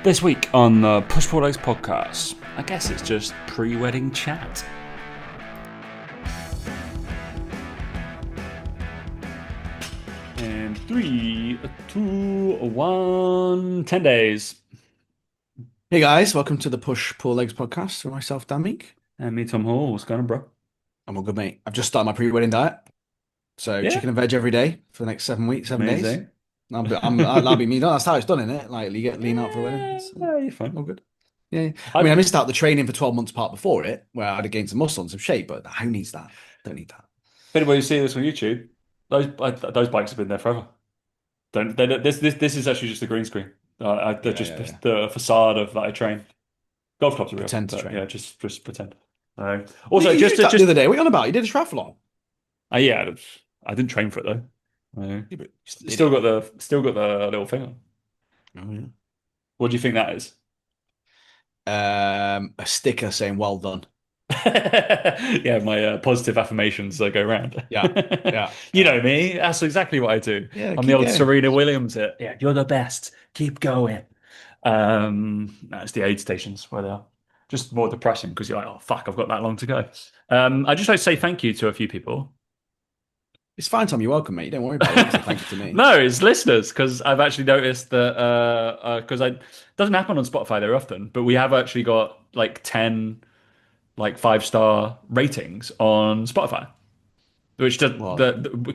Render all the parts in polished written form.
This week on the Push Pull Legs podcast, I guess it's just pre-wedding chat. And 3, 2, 1, 10 days. Hey guys, welcome to the Push Pull Legs podcast with myself, Dan Meek. And me, Tom Hall. What's going on, bro? I'm all good, mate. I've just started my pre-wedding diet. So Yeah, chicken and veg every day for the next 7 weeks, 7 days. amazing. That'll be me. No, that's how it's done, isn't it? Like you get lean out for a wedding. So, Yeah, you're fine. all good. Yeah. I mean, I I, missed out the training for 12 months part before it, where I'd have gained some muscle and some shape, but who needs that? Don't need that. if anybody sees this on YouTube, those bikes have been there forever. This is actually just a green screen. They're Yeah, just yeah, yeah. the facade of that I train. Golf clubs are real, Pretend to but yeah, train. just pretend. You, Also, you did that the other day. What are you on about? You did a triathlon. yeah, I didn't train for it though. Yeah, but you still did Still it. got the little thing on. Oh, yeah. What do you think that is? A sticker saying "Well done." Yeah, my positive affirmations go round. Yeah, yeah, You yeah. know me. That's exactly what I do. Yeah, I'm the keep old going. Serena Williams. Yeah, you're the best. Keep going. That's the aid stations where they are. Just more depressing because you're like, oh fuck, I've got that long to go. I just like to say thank you to a few people. It's fine, Tom. You're welcome, mate. Don't worry about it. You can say thank you to me. No, it's listeners because I've actually noticed that because I doesn't happen on Spotify very often, but we have actually got like 10 like 5-star ratings on Spotify, which does Well,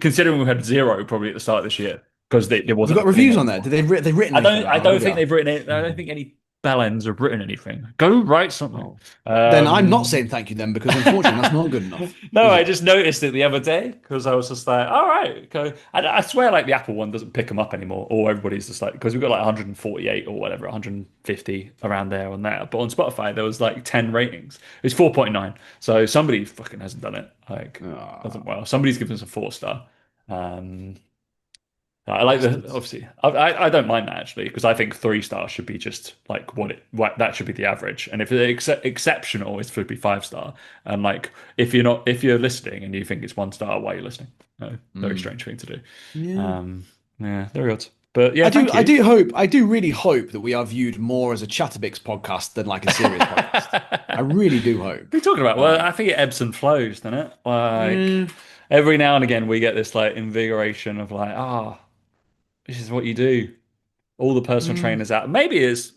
considering we had zero probably at the start of this year because there have you wasn't got a thing reviews on there? anymore. Did they've written anything I about how don't good we think are? they've written it. I don't think any bellends have written anything. Go write something. Oh, then I'm not Um, saying thank you then because unfortunately that's not good enough, No, is I it? just noticed it the other day because I was just like, all right, okay. I swear, like the Apple one doesn't pick them up anymore, or everybody's just like, because we've got like 148 or whatever, 150 around there on there. But on Spotify, there was like 10 ratings. It's 4.9. So somebody fucking hasn't done it. Like, doesn't Ah, well. Somebody's given us a 4-star. Um, I like the bastards. obviously. I don't mind that actually because I think 3-star should be just like what that should be the average. And if it's exceptional, it should be 5-star. And like if you're listening and you think it's 1-star, why are you listening? No, very Mm. strange thing to do. Yeah. Um, yeah, very odd. But yeah, I do thank I you. do hope I do really hope that we are viewed more as a Chatterbix podcast than like a serious podcast. I really do What are hope. you talking about? Well, Like, I think it ebbs and flows, doesn't it? Like yeah. every now and again, we get this like invigoration of like, this is what you do. All the personal Mm, trainers out. Maybe it's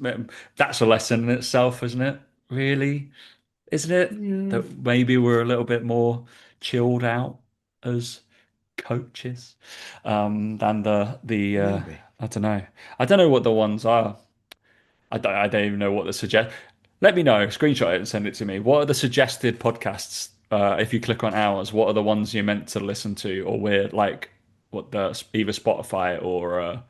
that's a lesson in itself, isn't it? Really, isn't it? yeah, That maybe we're a little bit more chilled out as coaches than the maybe. I don't know. I don't know what the ones are. I don't even know what the suggest. Let me know. Screenshot it and send it to me. What are the suggested podcasts? If you click on ours, what are the ones you're meant to listen to, or where like what the either Spotify or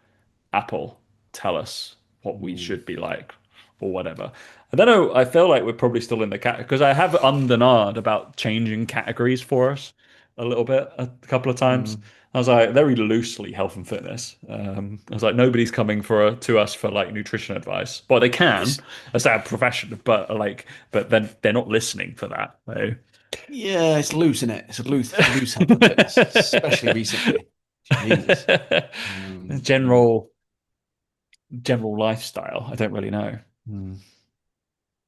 Apple tell us what we Mm, should be like or whatever. I don't know. I feel like we're probably still in the cat because I have ummed and ahed about changing categories for us a little bit a couple of times. mm. I was like very loosely health and fitness. I was like nobody's coming to us for like nutrition advice, but they can It's as our profession. But then they're not listening for that. So. Yeah, it's loose, isn't it? It's a loose health and fitness, especially recently. Jesus. Yeah. general general lifestyle. I don't really know. Hmm.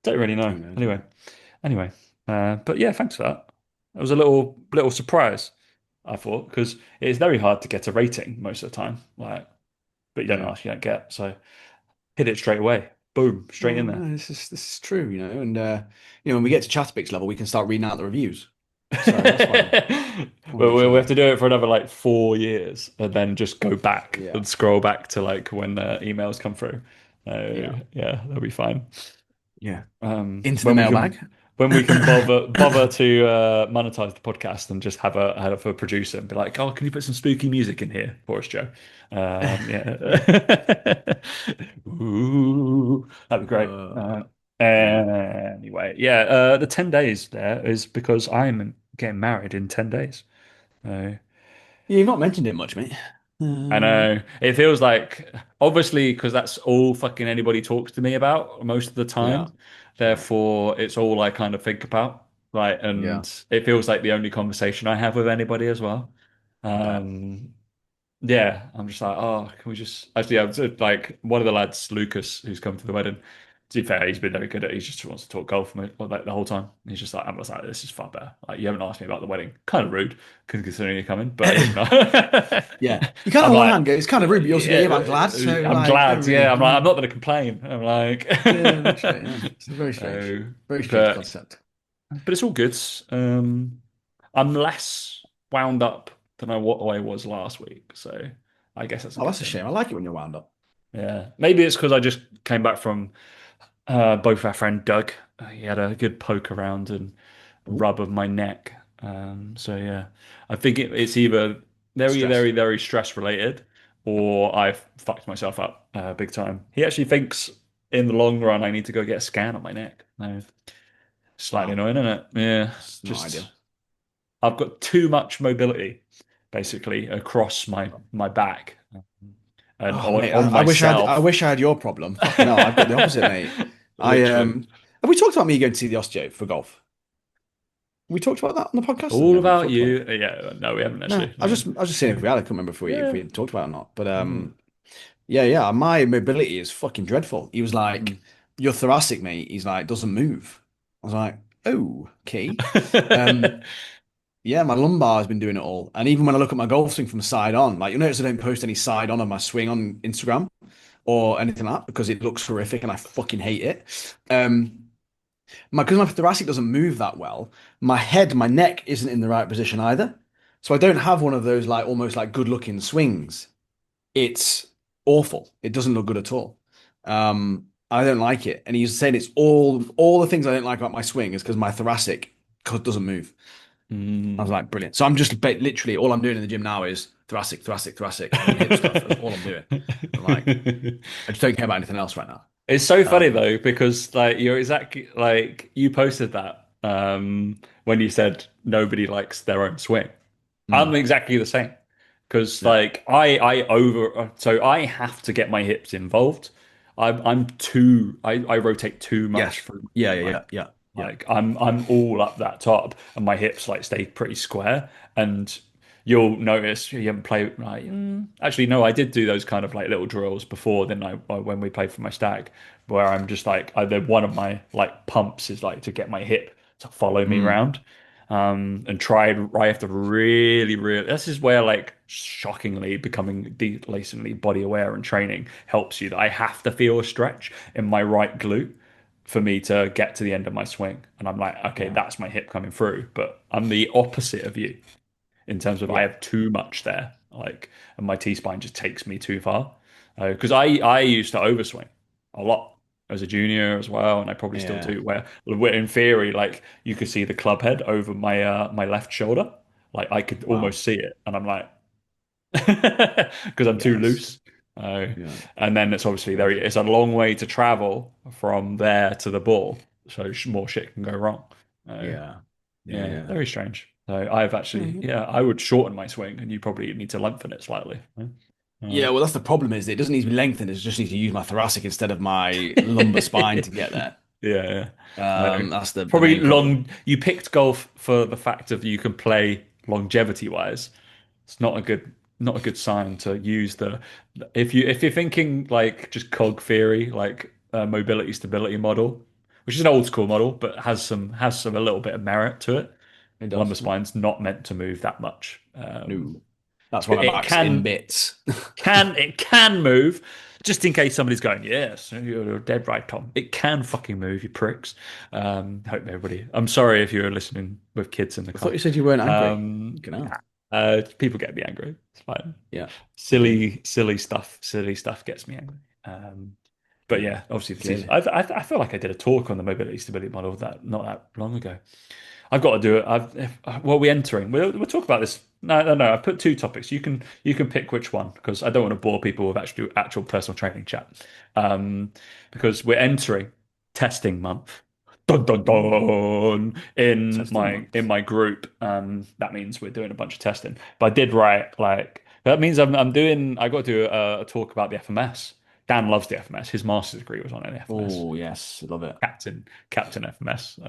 Don't really Who know. knows, Anyway, man? anyway, but yeah, thanks for that. It was a little surprise, I thought, because it is very hard to get a rating most of the time. Like, but you don't Yeah. ask, you don't get. So hit it straight away, boom, straight Well, in there. no, this is true, and when we get to Chatterbix level, we can start reading out the reviews. So that's fine. But Make we sure. have to do it for another like 4 years, and then just go back Yeah, and scroll back to like when the emails come through. yeah, Yeah, that'll be fine. yeah. um, Into the when we can mailbag. when we can bother to monetize the podcast and just have a producer and be like, oh, can you put some spooky music in here for us, Joe? Yeah. Ooh, that'd be great. Yeah. Anyway, yeah, the 10 days there is because I'm getting married in 10 days. Uh, Yeah, you've not mentioned it much, mate. I Uh, know. It feels like, obviously, because that's all fucking anybody talks to me about most of the yeah, time. yeah, Therefore, it's all I kind of think about. Like, yeah. and it feels like the only conversation I have with anybody as well. I bet. Um, Yeah, I'm just like, oh, can we just actually? I was like one of the lads, Lucas, who's come to the wedding. To be fair, he's been very good at it. He just wants to talk golf like the whole time. He's just like, I was like, this is far better. Like, you haven't asked me about the wedding. Kind of rude, considering you're coming, but you know. Yeah, you can't I'm on one like, hand go, it's kind of rude, but you also go, yeah, yeah, but I'm glad. So I'm like, don't glad. really, Yeah, I'm like, I'm not going to complain. I'm like, yeah, literally, yeah. It's so, very strange but concept. it's all good. I'm less wound up than what I was last week, so I guess that's a Oh, good that's a thing. shame. I like it when you're wound up. Yeah, maybe it's because I just came back from both our friend Doug. He had a good poke around and Ooh, rub of my neck. So yeah, I think it's either very, stress. very, very stress related, or I've fucked myself up big time. He actually thinks in the long run I need to go get a scan on my neck. No, slightly Wow, annoying, isn't it? Yeah, it's not just ideal. I've got too much mobility basically across my back and Oh, mate, on I myself. wish I had your problem. Fucking hell, I've got the opposite, mate. I Literally. have we talked about me going to see the osteo for golf? We talked about that on the podcast. I don't All know if we've about talked about it. you. Yeah, no, we haven't No, actually. No. I was just saying if we had. I couldn't remember if Yeah. we talked about it or not. But Mm, yeah, yeah, my mobility is fucking dreadful. He was mm. like, "Your thoracic, mate." He's like, doesn't move. I was like, "Oh, okay." Um, yeah, my lumbar has been doing it all. And even when I look at my golf swing from side on, like you notice I don't post any side on of my swing on Instagram or anything like that because it looks horrific and I fucking hate it. My because my thoracic doesn't move that well, my head, my neck isn't in the right position either. So I don't have one of those like almost like good looking swings. It's awful. It doesn't look good at all. I don't like it. And he's saying it's all the things I don't like about my swing is because my thoracic doesn't move. I was Mm. like, brilliant. So I'm just literally all I'm doing in the gym now is thoracic, thoracic, thoracic, and hip stuff. That's all I'm doing. I'm like, I just don't care about anything else right now. It's so funny Um, though because like you're exactly like you posted that when you said nobody likes their own swing. I'm mm, exactly the same because yeah. like I over so I have to get my hips involved. I'm too I rotate too much Yes. through my Yeah. spine. Yeah. Yeah. Yeah. Like I'm all up that top, and my hips like stay pretty square. And you'll notice you haven't played like actually no, I did do those kind of like little drills before. Then when we played for my stag, where I'm just like either one of my like pumps is like to get my hip to follow me Mm, around. And I have to really, really. This is where like shockingly becoming decently body aware and training helps you. That I have to feel a stretch in my right glute for me to get to the end of my swing. And I'm like, okay, yeah. that's my hip coming through. But I'm the opposite of you in terms of I Yeah. have too much there, like, and my T spine just takes me too far. Because I used to overswing a lot as a junior as well, and I probably still Yeah. do. Where in theory, like you could see the club head over my left shoulder, like I could Wow. almost see it, and I'm like, because I'm too Yes. loose. Uh, Yeah. and then it's obviously there. Crazy. It's a long way to travel from there to the ball, so more shit can go wrong. Uh, Yeah. Yeah. yeah, Yeah. very strange. So I've actually, Mhm. yeah, I would shorten my swing, and you probably need to lengthen it slightly. Right? Yeah, well, that's the problem is it doesn't need to be lengthened. It just needs to use my thoracic instead of my lumbar spine to get there. Yeah, yeah. That's the Probably main problem. long. You picked golf for the fact of you can play longevity wise. It's not a good sign to use the if you're thinking like just cog theory, like mobility stability model, which is an old school model, but has some a little bit of merit to it. It Lumbar does. spine's not meant to move that much. No. That's why my It back's in can bits. it can move, just in case somebody's going, yes, you're dead right, Tom. It can fucking move, you pricks. Hope everybody. I'm sorry if you're listening with kids in the I thought car. you said you weren't angry. Um, You know. People get me angry. It's fine. Yeah. I do. Silly stuff gets me angry. But Yeah. yeah, obviously the season. Clearly. I feel like I did a talk on the mobility stability model that not that long ago. I've got to do it. What are we entering? We'll talk about this. No. I put two topics. You can pick which one because I don't want to bore people with actual personal training chat. Because we're entering testing month. Dun dun Ooh, dun testing month. in my group. That means we're doing a bunch of testing. But I did write like that means I'm doing. I got to do a talk about the FMS. Dan loves the FMS. His master's degree was on an FMS. Oh, yes. I love it. Captain FMS.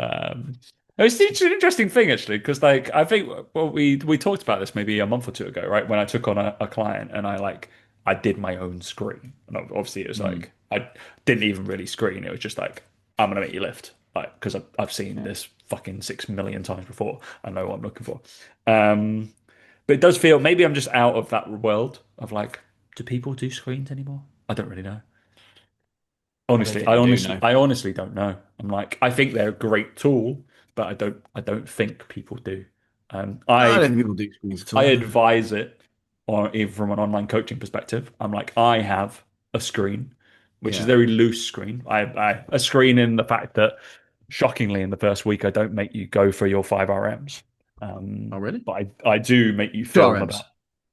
It's an interesting thing actually, because like I think well we talked about this maybe a month or two ago, right? When I took on a client and I did my own screen, and obviously it was Mm, like I didn't even really screen. It was just like I'm gonna make you lift, like because I've seen yeah. this fucking 6 million times before. I know what I'm looking for. Um, but it does feel maybe I'm just out of that world of like, do people do screens anymore? I don't really know. I don't think they do, no. I honestly don't know. I'm like, I think they're a great tool, but I don't think people do. Um, No, I I, don't think people do screens at I all. advise it, or even from an online coaching perspective. I'm like, I have a screen, which is a Yeah. very loose screen. A screen in the fact that, shockingly, in the first week, I don't make you go for your 5 RMs, Oh, really? but I do make you Two film RMs.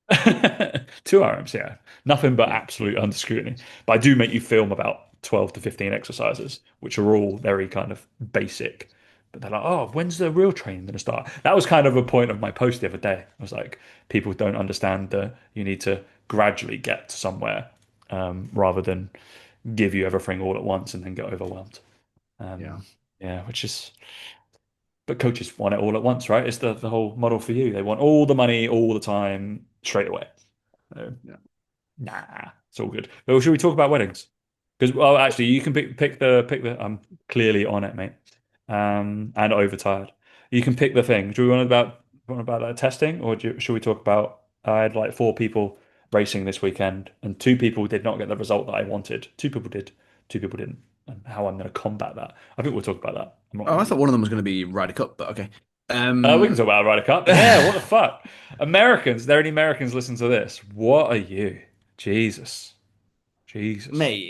about 2 RMs, yeah. Nothing but Yeah. absolute under scrutiny. But I do make you film about 12 to 15 exercises, which are all very kind of basic. But they're like, oh, when's the real training going to start? That was kind of a point of my post the other day. I was like, people don't understand that you need to gradually get to somewhere rather than give you everything all at once and then get overwhelmed. Yeah. Yeah, which is, but coaches want it all at once, right? It's the whole model for you. They want all the money all the time straight away. So, Yeah. nah, it's all good. But should we talk about weddings? Because well, actually, you can pick the. I'm clearly on it, mate. And overtired. You can pick the thing. Do we want about that testing, or should we talk about? I had like 4 people racing this weekend, and 2 people did not get the result that I wanted. 2 people did, 2 people didn't, and how I'm going to combat that. I think we'll talk about that. I'm not Oh, going I to thought be. one of them was going to be Ryder Cup, but okay. We can talk about Ryder Cup. Yeah, what the fuck? Americans, there any Americans listen to this? What are you? Jesus. Jesus. Mate,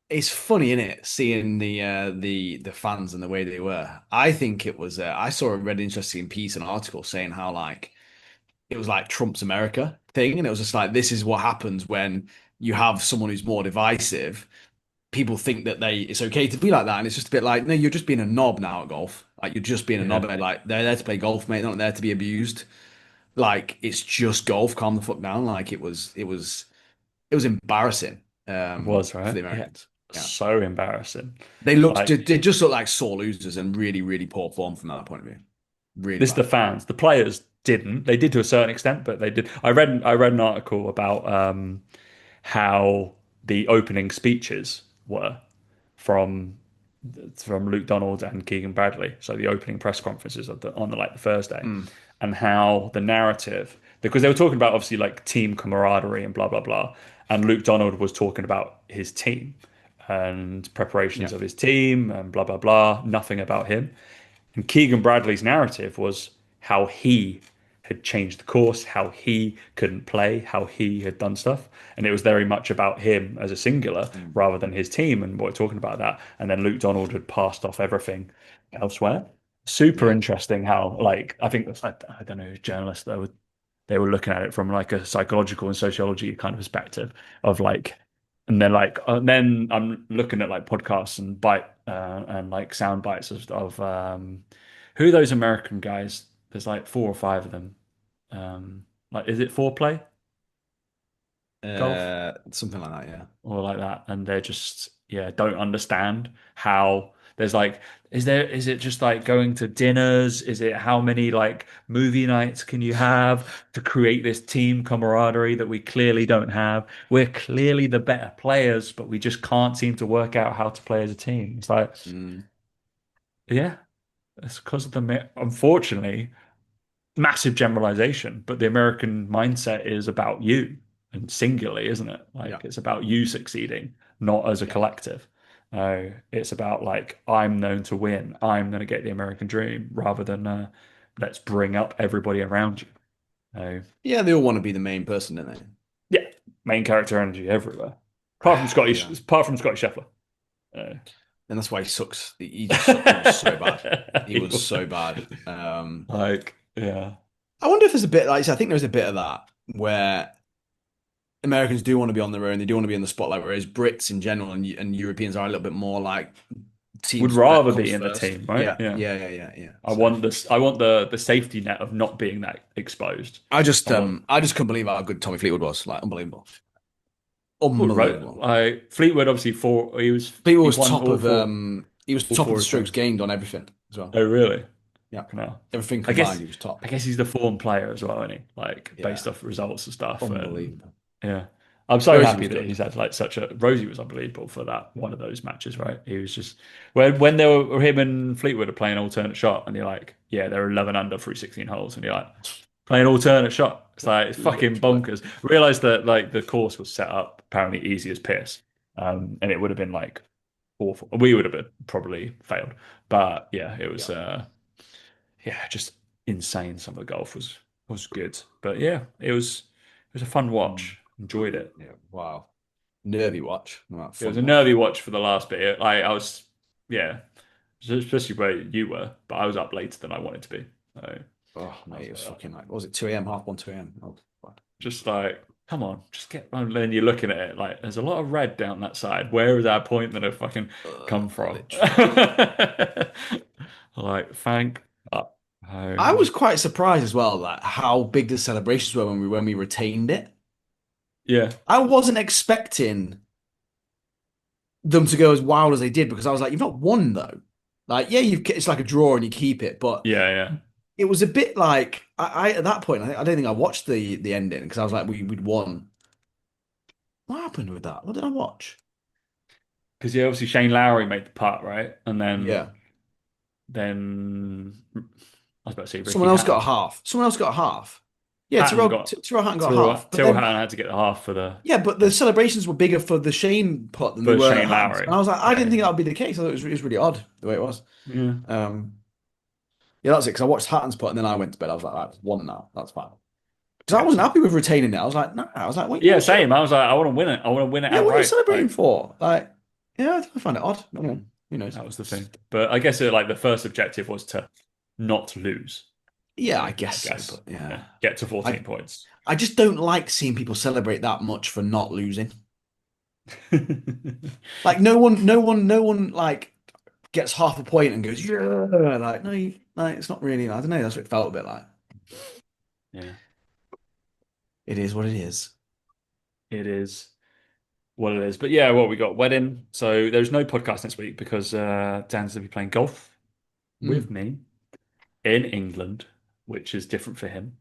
it's funny, isn't it, seeing the fans and the way they were. I think it was I saw a really interesting piece, an article saying how like it was like Trump's America thing, and it was just like this is what happens when you have someone who's more divisive. People think that it's okay to be like that, and it's just a bit like no, you're just being a knob now at golf. Like you're just being a knob. Yeah, Like they're there to play golf, mate. They're not there to be abused. Like it's just golf. Calm the fuck down. Like it was embarrassing it was, for right? the Yeah. Americans. Yeah. So embarrassing. They Like, just looked like sore losers and really, really poor form from that point of view. Really this the bad. fans. The players didn't. They did to a certain extent, but they did. I read an article about how the opening speeches were from Luke Donald and Keegan Bradley. So the opening press conferences on the like the Thursday, Mm, and how the narrative, because they were talking about obviously like team camaraderie and blah blah blah, and Luke Donald was talking about his team and preparations yeah. of his team and blah blah blah, nothing about him. And Keegan Bradley's narrative was how he had changed the course, how he couldn't play, how he had done stuff. And it was very much about him as a singular Mm, rather than his team. And we're talking about that. And then Luke Donald had passed off everything elsewhere. Super yeah. interesting how, like, I think, I don't know, journalists, they were looking at it from like a psychological and sociology kind of perspective of like, and then I'm looking at like podcasts and bite and like sound bites of who are those American guys? There's like 4 or 5 of them. Like, is it foreplay golf Something like that, yeah. or like that? And they're just yeah don't understand how there's like is it just like going to dinners? Is it how many like movie nights can you have to create this team camaraderie that we clearly don't have? We're clearly the better players, but we just can't seem to work out how to play as a team. It's like, Mm, yeah, it's because of unfortunately, massive generalization, but the American mindset is about you and singularly, isn't it? yeah, Like it's about you succeeding, not as a yeah. collective. No, it's about like I'm known to win. I'm going to get the American dream rather than let's bring up everybody around you. No, Yeah, they all want to be the main person, don't they? yeah, main character energy everywhere. Yeah. Apart from Scotty Scheffler. Uh, And that's why he sucks. He just sucked. He was so bad. He he was was so bad. like, yeah, I wonder if there's a bit like I think there's a bit of that where Americans do want to be on their own, they do want to be in the spotlight, whereas Brits in general and Europeans are a little bit more like would teams that rather comes be in the first. team, right? Yeah, Yeah. yeah, yeah, yeah, yeah. I So want this. I want the safety net of not being that exposed. I want. I just couldn't believe how good Tommy Fleetwood was. Like unbelievable. Oh, right. Unbelievable. I Fleetwood obviously four. Fleetwood He was won top all of four. He was all top of four the his strokes games. gained on everything as well. Oh, really? Yeah. No. Everything I combined, guess he was top. I guess he's the form player as well, isn't he? Like based Yeah. off results and stuff. And Unbelievable. yeah, I'm so Rosie happy was that good. he's had like such a Rosie was unbelievable for that one of those matches, right? He was just when they were him and Fleetwood are playing alternate shot, and you're like, yeah, they're 11 under through 16 holes, and you're like playing alternate shot. It's like it's fucking Literally. bonkers. Realized that like the course was set up apparently easy as piss, and it would have been like awful. We would have been probably failed, but yeah, it was. Yeah. Yeah, just insane. Some of the golf was good, but yeah, it was a fun Mm. watch. Enjoyed it. Yeah. Wow. Nervy watch. Not It was fun a watch. nervy watch for the last bit. Like I was, yeah, especially where you were, but I was up later than I wanted to be. So Oh, I mate, was it was fucking like, what was it 2 a.m., half 1, 2 a.m.? Oh, fuck. just like, come on, just get. And then you're looking at it like, there's a lot of red down that side. Where is our point that have fucking come from? Literally. Like, thank. God. I was Just quite surprised as well that how big the celebrations were when we retained it. yeah. I wasn't expecting them to go as wild as they did because I was like, you've not won though. Like, yeah, it's like a draw and you keep it, but Yeah, yeah. it was a bit like I at that point I don't think I watched the ending because I was like we'd won. What happened with that? What did I watch? Because yeah, obviously Shane Lowry made the putt, right? And Yeah, then I was about to say Ricky someone else got a Hatton. half. Someone else got a half. Yeah, Hatton Tyrell got Tyrell Hatton got a Tyrrell, half, but Tyrrell then Hatton had to get the half for the yeah, but the celebrations were bigger for the Shane putt than they for were at Shane Hatton's, and Lowry. I was like, I Yeah, didn't think that would be the case. I thought it was really odd the way it was. yeah, Um, yeah, that's it. Because I watched Hatton's putt and then I went to bed. I was like, I've won now. That's fine. Because I yeah. wasn't happy with retaining it. I was like, no. I was like, wait, what Yeah, are you same. celebrating? I was like, I want to win it. I want to win it Yeah, what are you outright. celebrating Like for? Like, yeah, I find it odd. I don't know. Who knows? that was the thing. But I guess like the first objective was to not lose. Yeah, So I guess I so. guess But yeah, yeah, get to I 14 points. I just don't like seeing people celebrate that much for not losing. Like no one like gets half a point and goes, yeah. Like, no, like it's not really. I don't know. That's what it felt a bit like. Yeah, It is what it is. it is what it is. But yeah, what we got wedding. So there's no podcast next week because Dan's gonna be playing golf with Mm, me in England, which is different for him.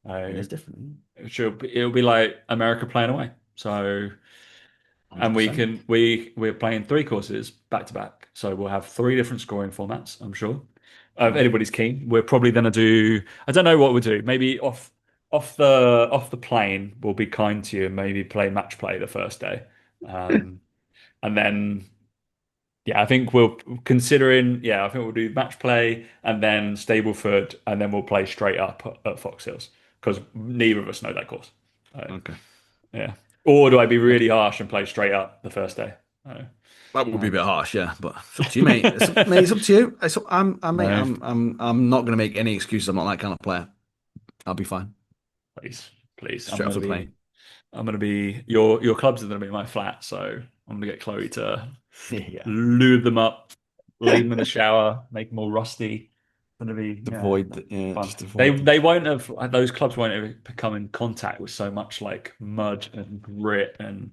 it Uh, is different. it'll be like America playing away. So, and we 100%. can we're playing three courses back to back. So we'll have three different scoring formats. I'm sure. If Mm. anybody's keen, we're probably going to do. I don't know what we'll do. Maybe off the plane, we'll be kind to you and maybe play match play the first day, um, and then yeah, I think we'll considering. Yeah, I think we'll do match play and then Stableford, and then we'll play straight up at Fox Hills because neither of us know that course. Okay. Yeah. Or do I be really harsh and play straight up the first day? No. That would be a Um, bit harsh, yeah, but it's up to you, mate. Mate, it's up to you. Mate, no, I'm not gonna make any excuses. I'm not that kind of player. I'll be fine. please, please. Straight off the plane. I'm gonna be your clubs are gonna be my flat, so I'm gonna get Chloe to Yeah. lube them up, leave them in the shower, make them all rusty. It's gonna be yeah, Yeah, fun. just They avoid them. they won't have those clubs won't have come in contact with so much like mud and grit and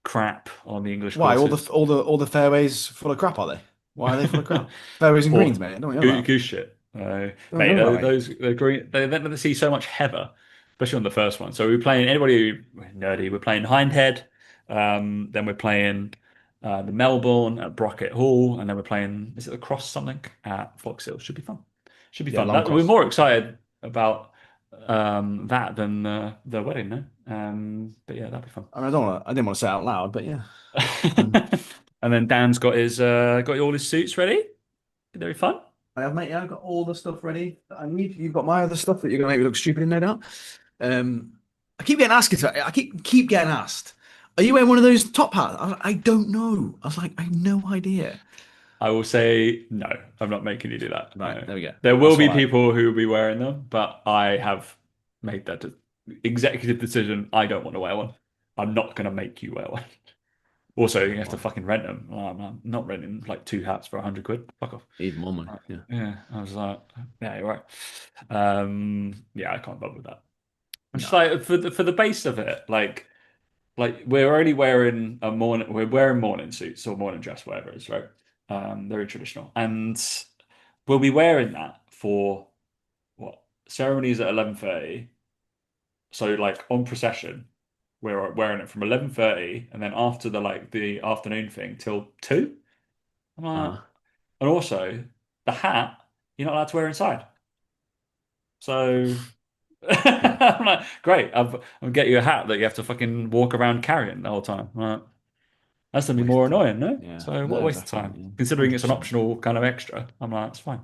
crap on the English Why? All courses. the all the fairways full of crap, are they? Why are they full of crap? Fairways and greens, Or mate. I don't know about. goose shit. Don't Mate, know about, mate. those the green they then see so much heather, especially on the first one. So we're playing anybody nerdy. We're playing Hindhead, then we're playing the Melbourne at Brocket Hall, and then we're playing is it the Cross something at Fox Hill. Should be fun. Should be Yeah, fun. long We're cross. more excited about that than the wedding, no? But yeah, that'd be fun. I mean, I didn't want to say it out loud, but yeah. Um, And then Dan's got all his suits ready. Very fun. I have, mate. Yeah, I've got all the stuff ready that I need. You've got my other stuff that you're gonna make me look stupid in, no doubt. Um, I keep getting asked. I keep getting asked. Are you wearing one of those top hats? I don't know. I was like, I have no idea. I will say no. I'm not making you do that. Right, No. there we go. There will That's be all right. people who will be wearing them, but I have made that executive decision. I don't want to wear one. I'm not going to make you wear one. Also, you have to fucking rent them. I'm not renting like two hats for 100 quid. Fuck off. Even more money. Yeah. Yeah, I was like, yeah, you're right. Yeah, I can't bother with that. I'm just No. like for the base of it, like we're only wearing we're wearing morning suits or morning dress, whatever it is, right? Very traditional, and we'll be wearing that for what ceremonies at 11:30. So like on procession, we're wearing it from 11:30, and then after the afternoon thing till 2. I'm like, Uh, and also the hat you're not allowed to wear inside. So yeah, I'm like, great, I'll get you a hat that you have to fucking walk around carrying the whole time. I'm like, that's gonna be waste more of time. annoying, no? Yeah, So what a no, waste of definitely. time. Yeah. Considering it's an 100%. optional kind of extra, I'm like, it's fine.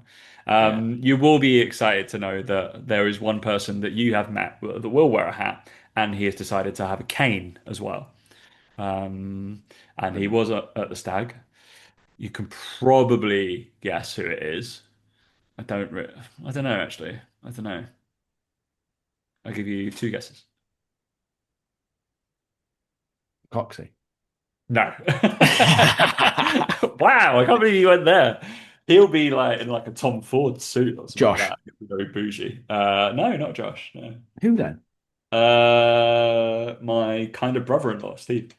Yeah. You will be excited to know that there is one person that you have met that will wear a hat, and he has decided to have a cane as well. Um, and he Brilliant. was at the stag. You can probably guess who it is. I don't know actually. I don't know. I'll give you two guesses. Coxie. No. Wow, I can't believe you went there. He'll be like in like a Tom Ford suit or something like Josh. that. He'll be very bougie. No, not Josh. No. Who then? My kind of brother-in-law, Steve.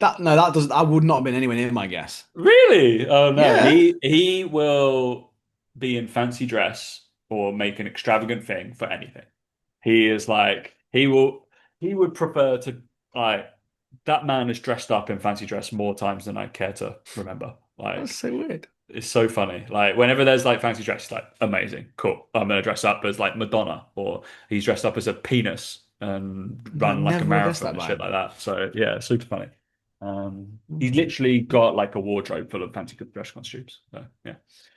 That no, that doesn't. I would not have been anywhere near my guess. Really? Oh no. Yeah. He will be in fancy dress or make an extravagant thing for anything. He is like he would prefer to like that man is dressed up in fancy dress more times than I care to remember. That's Like so weird. it's so funny. Like whenever there's like fancy dress, it's like amazing, cool. I'm gonna dress up as like Madonna, or he's dressed up as a penis and No, I run like a never would have guessed marathon that and by shit him. like that. So yeah, super funny. He's Mm. literally got like a wardrobe full of fancy dress costumes. So yeah.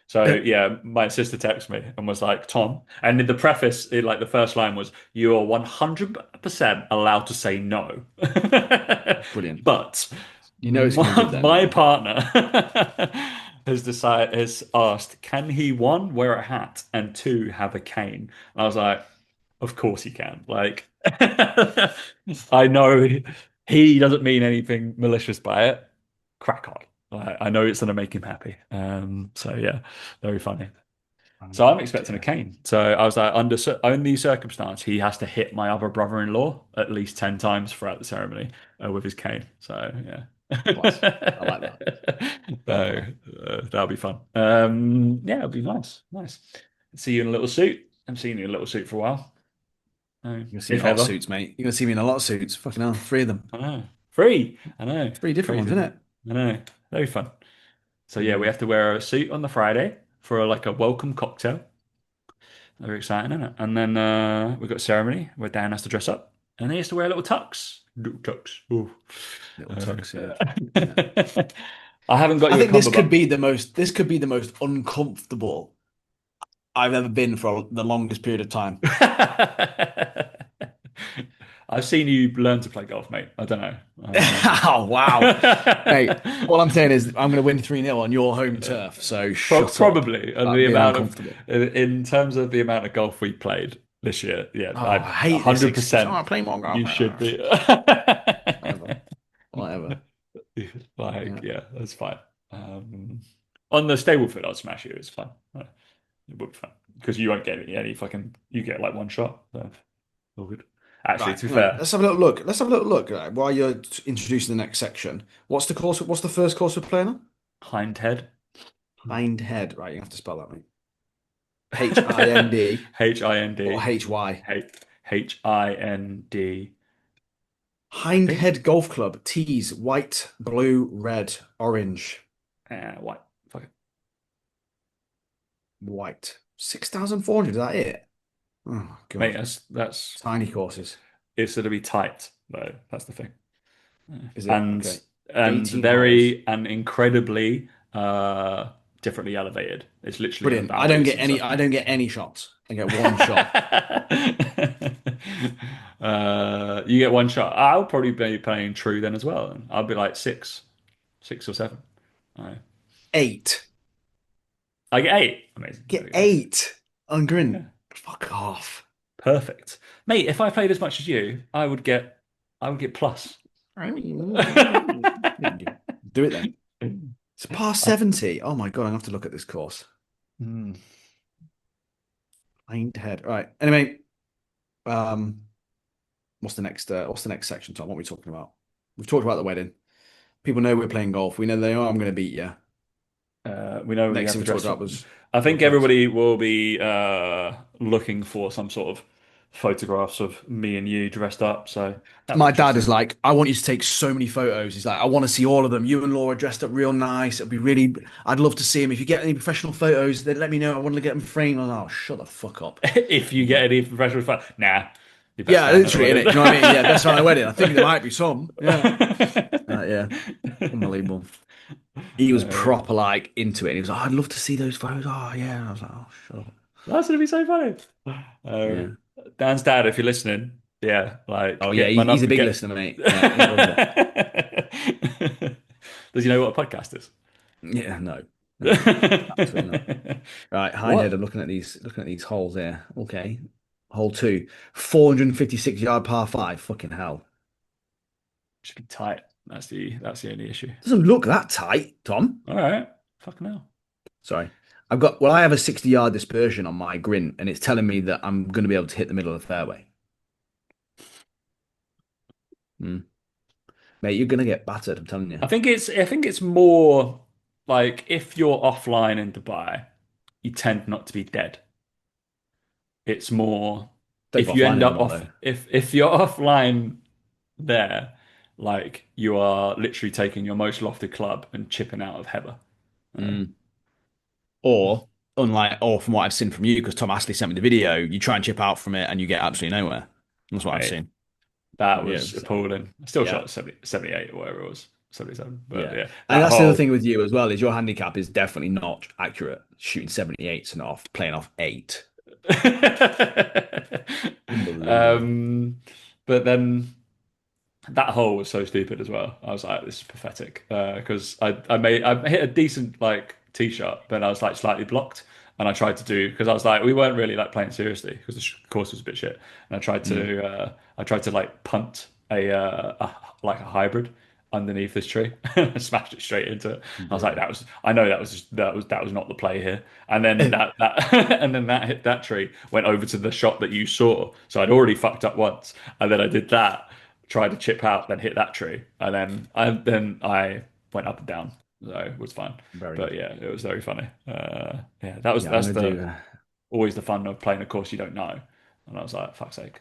So Uh, yeah, my sister texted me and was like, Tom, and in the preface, like the first line was, "You are 100% allowed to say no." Brilliant. But You know it's going to be good then, my don't you? partner has asked, can he one wear a hat and two have a cane? And I was like, of course he can. Like, I know he doesn't mean anything malicious by it. Crack on. Like, I know it's going to make him happy. So yeah, very funny. So Oh I'm expecting a dear. cane. So I was like, under only circumstance, he has to hit my other brother-in-law at least 10 times throughout the ceremony with his cane. So yeah. Class. I like that. Fair So play. that'll be fun. Yeah, it'll be nice. Nice. See you in a little suit. I haven't seen you in a little suit for a while. You're gonna see me If in a lot of ever. suits, mate. You're gonna see me in a lot of suits. Fucking hell, three of them. I know. Free. I know. Three different ones, Crazy, isn't isn't it? it? I know. Very fun. So yeah, we Mm. have to wear a suit on the Friday for like a welcome cocktail. Very exciting, isn't it? And then we've got a ceremony where Dan has to dress up, and he has to wear a little tux. Little tux. Ooh. Little tux, yeah. Yeah. Uh, I haven't got I you a think this could cummerbund. be the most. This could be the most uncomfortable I've ever been for the longest period of time. I've seen you learn to play golf, mate. I don't know. Oh wow, mate! All I'm saying is I'm going to win 3-0 on your home turf. So shut up Probably, and about the being amount of uncomfortable. in terms of the amount of golf we played this year, yeah, Oh, I I hate this excuse. Oh, 100% I play more golf. you should be. Whatever, whatever. Like, Yeah. yeah, that's fine. Um, on the Stableford, I'll smash you. It's fine. It would be fun because you won't get any fucking. You get like one shot. So all good. Actually, Right, to be hang on. fair, Let's have a little look. Let's have a little look. Right, while you're introducing the next section, what's the course? What's the first course we're playing on? Hindhead, Hindhead. Right, you have to spell that, mate. Hind or Hind, Hy. Hind. Think Hindhead Golf Club. Tees white, blue, red, orange, what? Fuck it. white. 6,400. Is that it? Oh Mate, God. that's Tiny courses. it's going to be tight though. That's the thing. Is it? And Okay. and 18 holes. very and incredibly differently elevated. It's literally Brilliant. about it's I insane. don't get any shots. I get one shot. You get one shot. I'll probably be playing true then as well. And I'll be like six or seven. I, 8. I get eight. Amazing. There Get we go. 8 on Yeah, green. Fuck off. perfect, mate. If I played as much as you, I would get plus. I mean, do it then. It's past 70. Oh my God, I have to look at this course. Hmm. Hindhead. All right. Anyway, um, what's the next section, Tom? What are we talking about? We've talked about the wedding. People know we're playing golf. We know they know I'm going to beat you. We know you Next have thing to we dress talked for. about was I think podcast. everybody will be looking for some sort of photographs of me and you dressed up. So that'll be My dad interesting. is like, I want you to take so many photos. He's like, I want to see all of them. You and Laura dressed up real nice. It'd be really, I'd love to see them. If you get any professional photos, then let me know. I want to get them framed. I was like, oh, shut the fuck up. If you get any professional fun, nah, your best Yeah, man at the literally, innit? wedding. Do you know what I mean? Yeah, best man at the wedding. I think there might be some. Yeah. Yeah. Unbelievable. He was Uh, proper like into it. He was like, I'd love to see those photos. Oh, yeah. And I was like, oh, shut up. that's gonna be so funny. Yeah. Dan's dad, if you're listening, yeah, like Oh, yeah. get my He's a number. big Get. listener, mate. Yeah, he loves it. Does he know what a podcast is? Yeah, no. No, absolutely not. Right, Hindhead, What? I'm looking at these holes here. Okay. Hole two, 456-yard par five. Fucking hell. Should be tight. That's the only issue. Doesn't look that tight, Tom. All right. Fucking hell. Sorry. I have a 60-yard dispersion on my grin, and it's telling me that I'm going to be able to hit the middle of the fairway. Hmm. Mate, you're going to get battered, I'm telling you. I think it's more like if you're offline in Dubai, you tend not to be dead. It's more Don't if go you offline end up anymore, off though. if you're offline there, like you are literally taking your most lofted club and chipping out of heather. Uh, Mm. Or from what I've seen from you, because Tom Astley sent me the video, you try and chip out from it and you get absolutely nowhere. That's what I've mate, seen. that Yeah, was appalling. I still yeah, shot 70, 78 or whatever it was, 77. But yeah. yeah, And that that's the other whole thing with you as well, is your handicap is definitely not accurate. Shooting 78s and off, playing off eight. Unbelievable. um, but then that hole was so stupid as well. I was like, this is pathetic because I hit a decent like tee shot, but I was like slightly blocked, and I tried to do because I was like we weren't really like playing seriously because the course was a bit shit, and Mm. I tried to like punt a like a hybrid underneath this tree and smashed it straight into it. I was like, Bro. I know that was not the play here, and then that and then that hit that tree went over to the shot that you saw, so I'd already fucked up once, and then I did that tried to chip out, then hit that tree, and then I went up and down, so it was fine. Very But good. yeah, it was very funny. Yeah, that was Yeah, I'm that's gonna the do. always the fun of playing a course you don't know, and I was like, fuck's sake,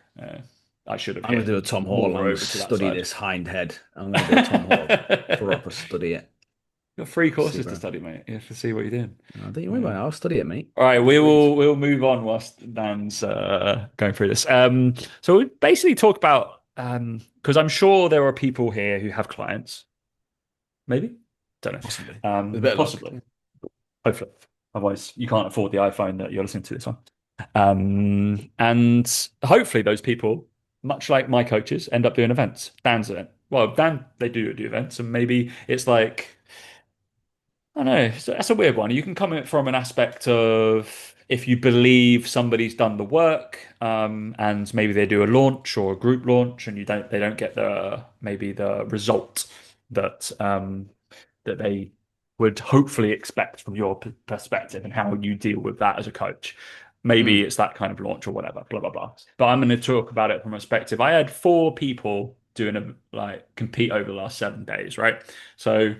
I should have I'm gonna hit do a Tom Hall. more I'm gonna over to that study side. this hind head. I'm gonna do a Tom Hall. Proper study it. Got three See, courses to bro. study, mate. You have to see what you're doing. Don't you worry Yeah. about it. I'll study it, mate. All right, No we worries. will we'll move on whilst Dan's going through this. So we basically talk about because I'm sure there are people here who have clients. Maybe. Don't Possibly. know. With a bit of luck. Possibly. Hopefully. Otherwise, you can't afford the iPhone that you're listening to this on. And hopefully those people, much like my coaches, end up doing events. Dan's event. Well, Dan, they do events, and maybe it's like I don't know. That's a weird one. You can come at it from an aspect of if you believe somebody's done the work, and maybe they do a launch or a group launch, and they don't get maybe the result that that they would hopefully expect from your perspective and how you deal with that as a coach. Maybe Mm. it's that kind of launch or whatever, blah blah blah. But I'm going to talk about it from a perspective. I had four people doing a like compete over the last 7 days, right? So.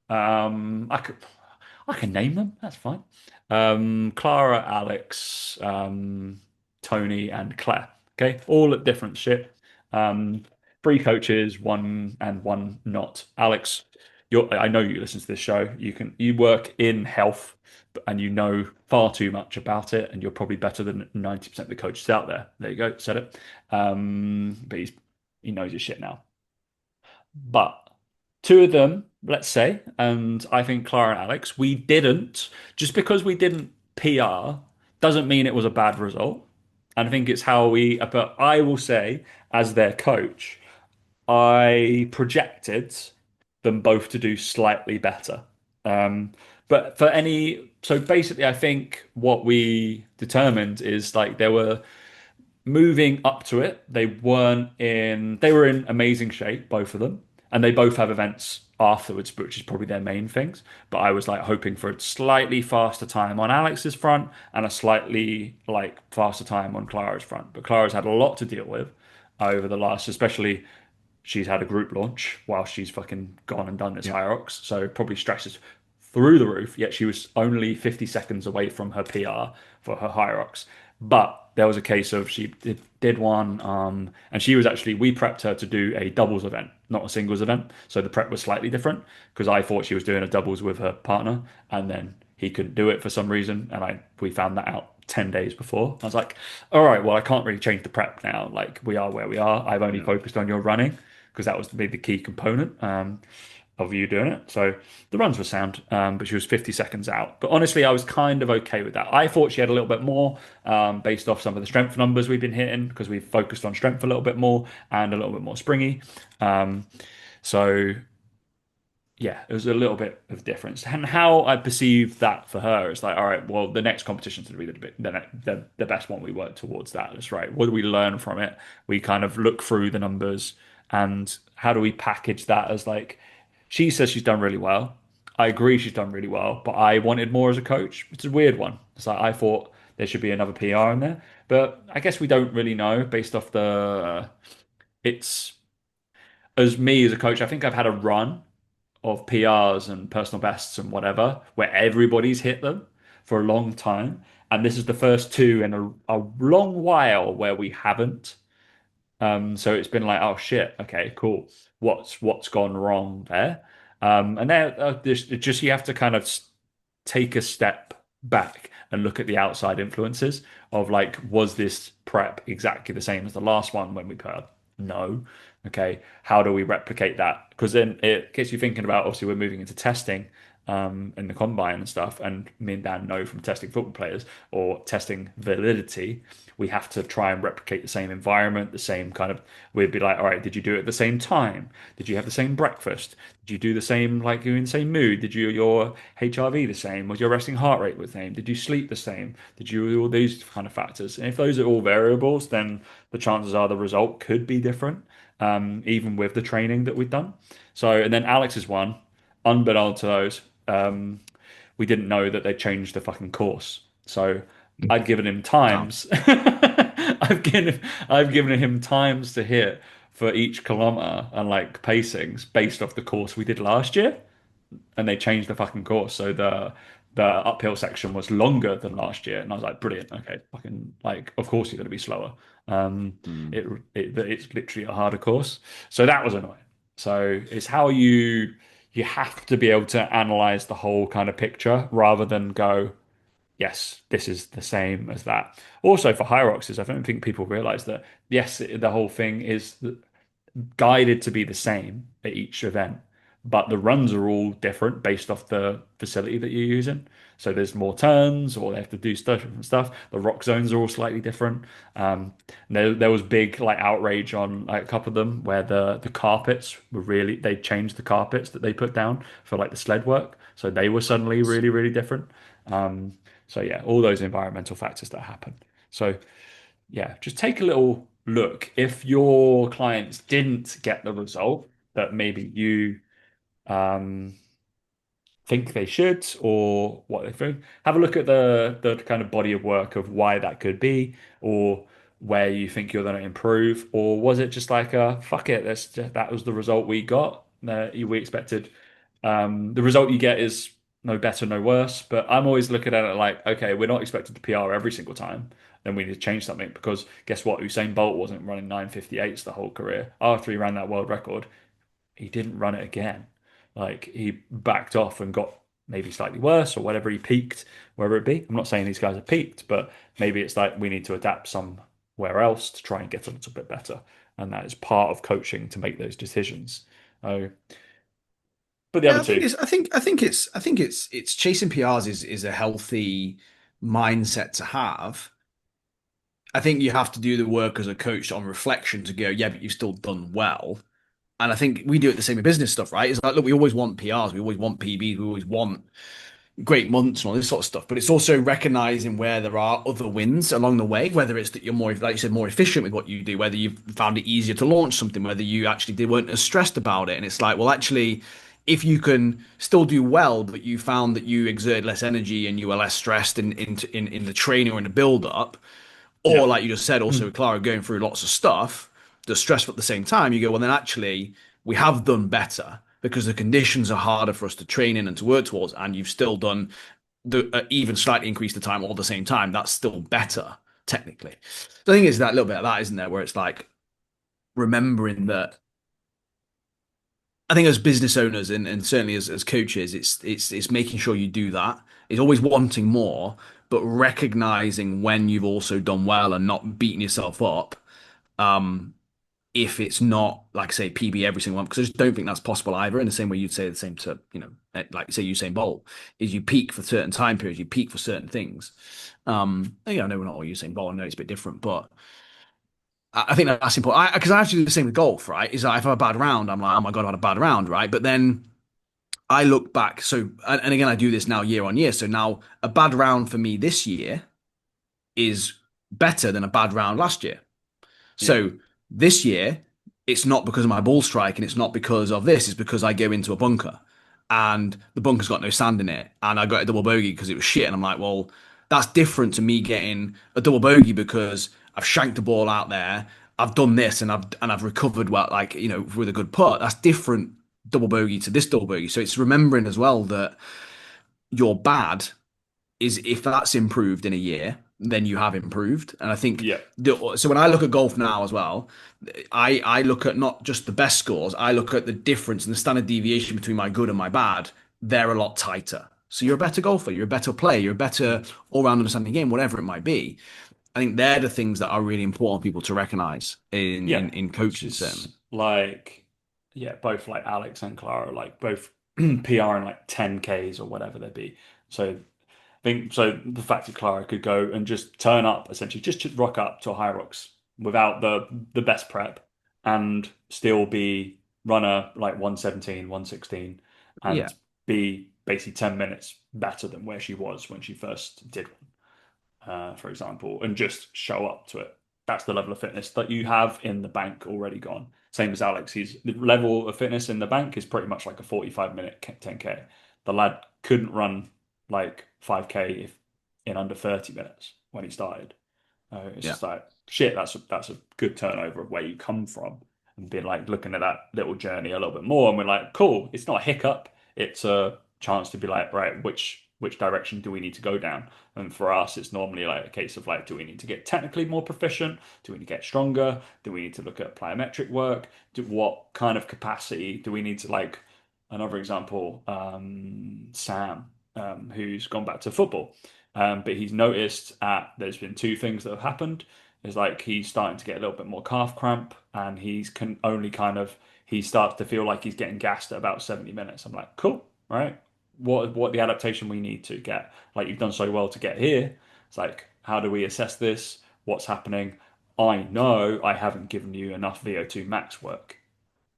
I can name them. That's fine. Clara, Alex, Tony, and Claire. Okay, all at different shit. Um, three coaches, one and one not. Alex, I know you listen to this show. You work in health, and you know far too much about it, and you're probably better than 90% of the coaches out there. There you go, said it. But he knows his shit now. But two of them, let's say, and I think Clara and Alex, we didn't, just because we didn't PR doesn't mean it was a bad result. And I think it's how but I will say, as their coach, I projected them both to do slightly better. Um, but so basically, I think what we determined is like there were moving up to it, they were in amazing shape, both of them. And they both have events afterwards, which is probably their main things. But I was like hoping for a slightly faster time on Alex's front and a slightly like faster time on Clara's front. But Clara's had a lot to deal with over the last, especially she's had a group launch while she's fucking gone and done this Yeah. Hyrox. So probably stresses through the roof, yet she was only 50 seconds away from her PR for her Hyrox. But there was a case of she did one, and she was actually, we prepped her to do a doubles event, not a singles event. So the prep was slightly different because I thought she was doing a doubles with her partner, and then he couldn't do it for some reason, and we found that out 10 days before. I was like, all right, well, I can't really change the prep now. Like, we are where we are. I've only Yeah. focused on your running because that was the key component of you doing it. So the runs were sound, but she was 50 seconds out. But honestly, I was kind of okay with that. I thought she had a little bit more based off some of the strength numbers we've been hitting because we've focused on strength a little bit more and a little bit more springy. Um, so yeah, it was a little bit of difference. And how I perceived that for her is like, all right, well, the next competition's going to be the best one. We work towards that. That's right. What do we learn from it? We kind of look through the numbers and how do we package that as like, she says she's done really well. I agree she's done really well, but I wanted more as a coach. It's a weird one. It's like I thought there should be another PR in there, but I guess we don't really know based off it's as me as a coach. I think I've had a run of PRs and personal bests and whatever, where everybody's hit them for a long time. And this is the first two in a long while where we haven't. So it's been like, oh shit, okay, cool. What's gone wrong there? And then just you have to kind of take a step back and look at the outside influences of like, was this prep exactly the same as the last one when we put up? No. Okay. How do we replicate that? Because then it gets you thinking about obviously we're moving into testing in the combine and stuff. And me and Dan know from testing football players or testing validity, we have to try and replicate the same environment, the same kind of. We'd be like, all right, did you do it at the same time? Did you have the same breakfast? Did you do the same, like you're in the same mood? Did your HRV the same? Was your resting heart rate the same? Did you sleep the same? Did you do all these kind of factors? And if those are all variables, then the chances are the result could be different, even with the training that we've done. So, and then Alex's one, unbeknownst to those, we didn't know that they changed the fucking course. So I'd given him Wow. times. I've given him times to hit for each kilometer and like pacings based off the course we did last year, and they changed the fucking course. So the uphill section was longer than last year, and I was like, brilliant. Okay, fucking like, of course you're going to be slower. Um, Hmm. it's literally a harder course, so that was annoying. So it's how you have to be able to analyze the whole kind of picture rather than go, yes, this is the same as that. Also for Hyroxes, I don't think people realize that yes, the whole thing is guided to be the same at each event, but the runs are all different based off the facility that you're using. So there's more turns, or they have to do stuff different stuff. The rock zones are all slightly different. There was big like outrage on like a couple of them where the carpets were really they changed the carpets that they put down for like the sled work, so they were suddenly really different. So yeah, all those environmental factors that happen. So yeah, just take a little look. If your clients didn't get the result that maybe you um, think they should or what they think, have a look at the kind of body of work of why that could be, or where you think you're going to improve, or was it just like a fuck it, that was the result we got. We expected the result you get is no better, no worse. But I'm always looking at it like, okay, we're not expected to PR every single time. Then we need to change something because guess what? Usain Bolt wasn't running 9:58s the whole career. After he ran that world record, he didn't run it again. Like he backed off and got maybe slightly worse or whatever he peaked, wherever it be. I'm not saying these guys have peaked, but maybe it's like we need to adapt somewhere else to try and get a little bit better. And that is part of coaching to make those decisions. Oh, but the Yeah, other two, I think it's chasing PRs is a healthy mindset to have. I think you have to do the work as a coach on reflection to go, yeah, but you've still done well. And I think we do it the same with business stuff, right? It's like, look, we always want PRs, we always want PBs, we always want great months and all this sort of stuff. But it's also recognizing where there are other wins along the way, whether it's that you're more, like you said, more efficient with what you do, whether you've found it easier to launch something, whether you actually weren't as stressed about it. And it's like, well, actually, if you can still do well, but you found that you exerted less energy and you were less stressed in the training or in the build up, or yeah. like you just said, also with Clara going through lots of stuff, the stressful at the same time, you go, well, then actually we have done better. because the conditions are harder for us to train in and to work towards, and you've still done the even slightly increase the time all at the same time, that's still better technically. The thing is that little bit of that, isn't there, where it's like remembering that I think as business owners and certainly as coaches, it's making sure you do that. It's always wanting more, but recognizing when you've also done well and not beating yourself up. Um, if it's not like say PB every single one, because I just don't think that's possible either. In the same way you'd say the same to, like say Usain Bolt, is you peak for certain time periods, you peak for certain things. I know we're not all Usain Bolt, I know it's a bit different, but I think that's important. Because I actually do the same with golf, right? Is that if I have a bad round, I'm like, oh my God, I had a bad round, right? But then I look back. So, and again, I do this now year on year. So now a bad round for me this year is better than a bad round last year. Yeah. So this year, it's not because of my ball strike and it's not because of this, it's because I go into a bunker and the bunker's got no sand in it and I got a double bogey because it was shit. And I'm like, well, that's different to me getting a double bogey because I've shanked the ball out there. I've done this and I've recovered well, like, with a good putt. That's different double bogey to this double bogey. So it's remembering as well that you're bad is if that's improved in a year, then you have improved. And I think Yeah. so when I look at golf now as well, I look at not just the best scores, I look at the difference and the standard deviation between my good and my bad. They're a lot tighter. So you're a better golfer, you're a better player, you're a better all-round understanding game, whatever it might be. I think they're the things that are really important for people to recognize in Yeah. in, in Which coaching is certainly. like, yeah, both like Alex and Clara, like both PR in like 10Ks or whatever they be. So I think so the fact that Clara could go and just turn up, essentially, just rock up to a High Rocks without the best prep and still be runner like 117, 116 Yeah. and be basically 10 minutes better than where she was when she first did one, for example, and just show up to it. That's the level of fitness that you have in the bank already gone. Same as Alex. The level of fitness in the bank is pretty much like a 45-minute 10K. The lad couldn't run like 5K if in under 30 minutes when he started. It's Yeah. just like shit. That's a good turnover of where you come from, and being like looking at that little journey a little bit more, and we're like, cool. It's not a hiccup. It's a chance to be like, right, which direction do we need to go down? And for us, it's normally like a case of like, do we need to get technically more proficient? Do we need to get stronger? Do we need to look at plyometric work? What kind of capacity do we need to like? Another example, Sam, who's gone back to football. But he's noticed there's been two things that have happened. Is like he's starting to get a little bit more calf cramp, and he's can only kind of he starts to feel like he's getting gassed at about 70 minutes. I'm like, cool, right? What the adaptation we need to get? Like you've done so well to get here. It's like, how do we assess this? What's happening? I know I haven't given you enough VO2 max work.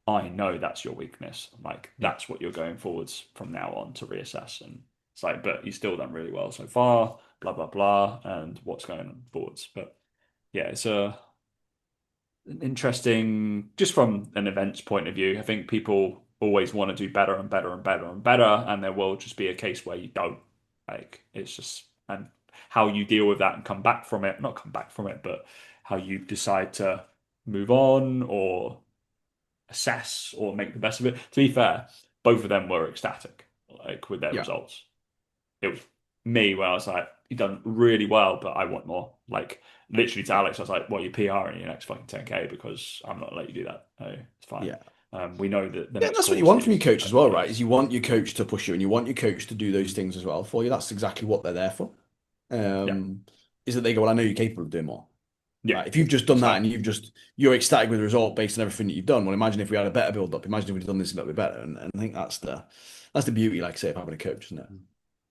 I know that's your weakness. Like Yeah. that's what you're going forwards from now on to reassess. And it's like, but you've still done really well so far, blah blah blah, and what's going on forwards. But yeah, it's a interesting just from an events point of view. I think people always want to do better and better and better and better, and there will just be a case where you don't. Like it's just and how you deal with that and come back from it, not come back from it, but how you decide to move on or assess or make the best of it. To be fair, both of them were ecstatic, like with their Yeah. results. It was me where I was like, "You've done really well, but I want more." Like literally to Alex, I was like, "Well, you're PR in your next fucking 10K because I'm not gonna let you do that. No, it's fine. Yeah. We know that the Yeah, next that's what you course want from your is coach as well, right? 10Ks." Is you want your coach to push you and you want your coach to do those things as well for you. That's exactly what they're there for. Yeah, Um, is that they go, well, I know you're capable of doing more. yeah. Right. If you've just done It's that like and you're ecstatic with the result based on everything that you've done. Well, imagine if we had a better build up. Imagine if we'd done this a little bit better. And I think that's the beauty, like I say, of having a coach, isn't it?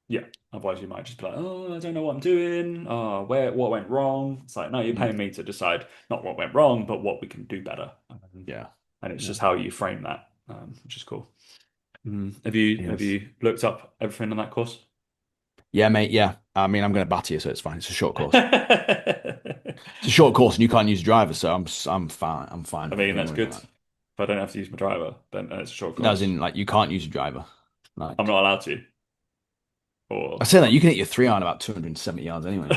yeah. Otherwise, you might just be like, "Oh, I don't know what I'm doing. Oh, what went wrong?" It's like, no, you're Mm. paying me to decide not what went wrong, but what we can do better. Yeah. And it's Yeah. just how you frame that, which is cool. Have Yes. you looked up everything on that course? Yeah, mate. Yeah. I mean, I'm going to batter you, so it's fine. It's a short course. I It's a short course, and you can't use a driver, so I'm fine. I'm fine. mean, Don't that's worry good. about If I don't have to use my driver, then it's a short that. As course. in, like, you can't use a driver. I'm Like, not allowed to, I or say that you can hit your 3-iron about 270 yards anyway.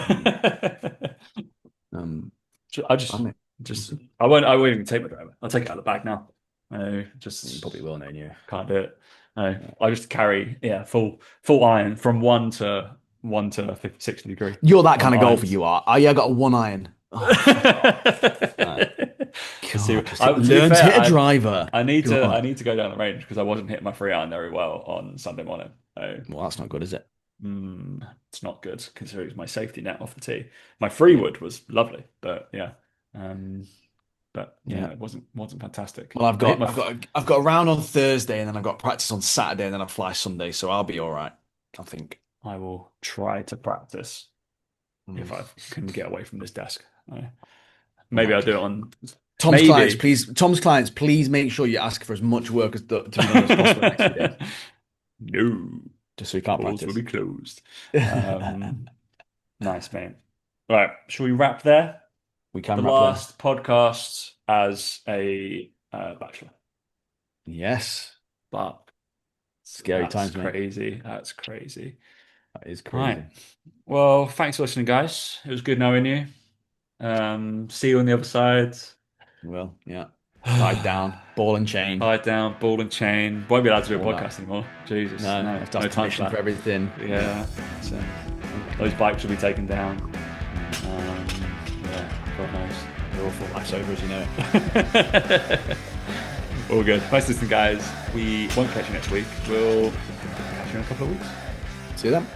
Um, I I just mean, just I won't even take my driver. I'll take it out of the bag now. No, You just probably will, know you. can't do it. No, I just carry full iron from 1 to 50, 60 degree You're that on kind of golfer, irons. you are. Oh, yeah, I got a 1 iron. Oh, right. Let's see. God, just To be learn to fair, hit a driver. I God. need to go down the range because I wasn't hitting my 3 iron very well on Sunday morning. So, Well, that's not good, is it? it's not good considering it's my safety net off the tee. My 3 wood was lovely, but yeah, um, Yeah. it wasn't fantastic. Well, I hit my. I've got a round on Thursday, and then I've got practice on Saturday, and then I fly Sunday, so I'll be all right, I think. I will try to practice if Mm. I can get away from this desk. Maybe Well, I'll do it on. Tom's Maybe. clients, please make sure you ask for as much work to be done as possible next few days, No, just so you can't doors will practice. be closed. Nice, mate. Right, shall we wrap there? We can The wrap there. last podcast as a bachelor, Yes. but Scary that's times, mate. crazy. That's crazy. That is Right. crazy. Well, thanks for listening, guys. It was good knowing you. See you on the other side. Well, yeah. Tied down, ball and chain. Tied down, ball and chain. Won't be allowed to do a All that. podcast anymore. Jesus, No, no, have no time permission for for that. everything. Yeah, so those bikes will be taken down. Yeah, God knows. They're awful lifesavers, you know. All good. Thanks for listening, guys. We won't catch you next week. We'll catch you in a couple of weeks. See you then.